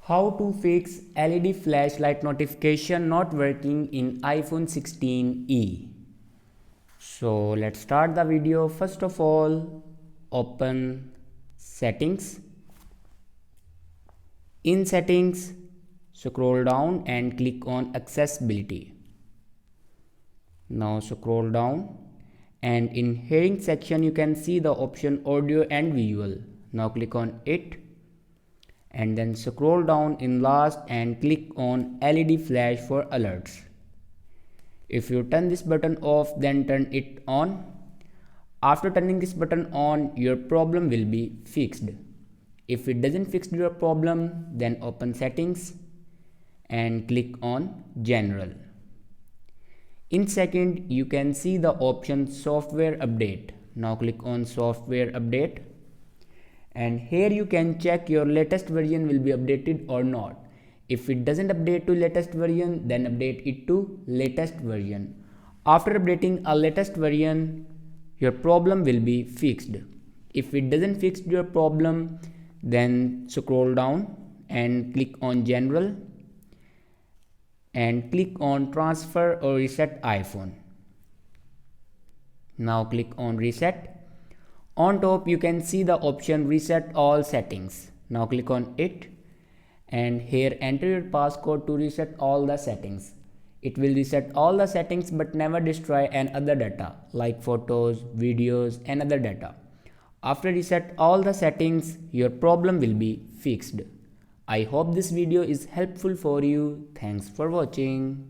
How to fix LED flashlight notification not working in iPhone 16e. So let's start the video. First of all, open settings. In settings, scroll down and click on accessibility. Now scroll down and in hearing section you can see the option audio and visual. Now click on it. And then scroll down in last and click on LED flash for alerts. If you turn this button off, then turn it on. After turning this button on, your problem will be fixed. If it doesn't fix your problem, then open settings and click on general. In second, you can see the option software update. Now click on software update. And here you can check your latest version will be updated or not. If it doesn't update to latest version, then update it to latest version. After updating a latest version, your problem will be fixed. If it doesn't fix your problem, then scroll down and click on general and click on transfer or reset iPhone. Now click on reset. On top you can see the option reset all settings. Now click on it and here enter your passcode to reset all the settings. It will reset all the settings but never destroy any other data like photos, videos and other data. After reset all the settings, your problem will be fixed. I hope this video is helpful for you. Thanks for watching.